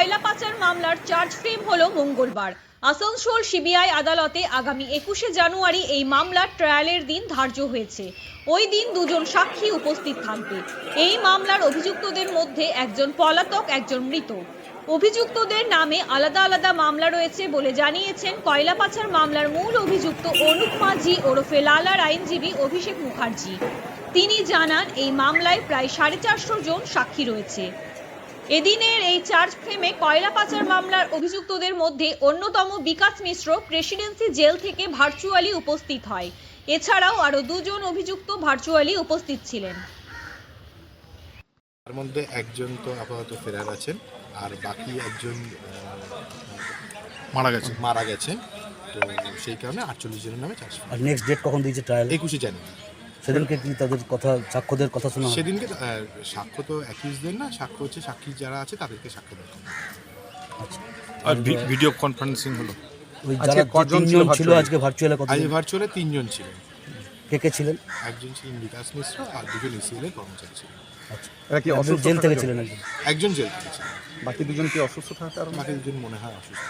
কয়লা পাচার মামলার চার্জ ফ্রেম হলো মঙ্গলবার। আসানসোল সিবিআই আদালতে আগামী 21শে জানুয়ারি এই মামলার ট্রায়ালের দিন ধার্য হয়েছে। ওই দিন দুজন সাক্ষী উপস্থিত থাকবে। এই মামলার অভিযুক্তদের মধ্যে একজন পলাতক, একজন মৃত। অভিযুক্তদের নামে আলাদা আলাদা মামলা রয়েছে বলে জানিয়েছেন কয়লা পাচার মামলার মূল অভিযুক্ত অনুপ মাঝি ওরফে লালার আইনজীবী অভিষেক মুখার্জি। তিনি জানান, এই মামলায় প্রায় 450 জন সাক্ষী রয়েছে। এদিনের এই চার্জ ফ্রেমে কয়লা পাচার মামলার অভিযুক্তদের মধ্যে অন্যতম বিকাশ মিশ্র প্রেসিডেন্সি জেল থেকে ভার্চুয়ালি উপস্থিত হয়। এছাড়াও আরো দুজন অভিযুক্ত ভার্চুয়ালি উপস্থিত ছিলেন। তার মধ্যে একজন তো আপাতত ফেরার আছেন, আর বাকি একজন মারা গেছেন। তো সেই কারণে 48 জনের নামে চার্জ। আর নেক্সট ডেট কখন দিয়েছে ট্রায়াল? 21শে জানুয়ারি। সেদিনকে কি তাদের কথা, সাক্ষ্যদের কথা শোনা হবে? সেদিনকে সাক্ষ্য তো অ্যাকিউজদের না, সাক্ষ্য হচ্ছে সাক্ষী যারা আছে তাদেরকে সাক্ষ্য দেওয়া হবে। আচ্ছা, আর ভিডিও কনফারেন্সিং হলো। ওই যারা তিনজন ছিল আজকে ভার্চুয়ালে কত? আজ ভার্চুয়ালে 3 জন ছিলেন। কে ছিলেন? একজন ছিলেন বিকাশ মিশ্র আর দুজন ইসিএল এর কর্মচারী ছিলেন। আচ্ছা, এরা কি অসুস্থ জেল থেকে থাকার ছিলেন? একজন জেল থেকে ছিলেন, বাকি দুজন কি অসুস্থ থাকার কারণে? বাকি দুজন মনে হয় অসুস্থ।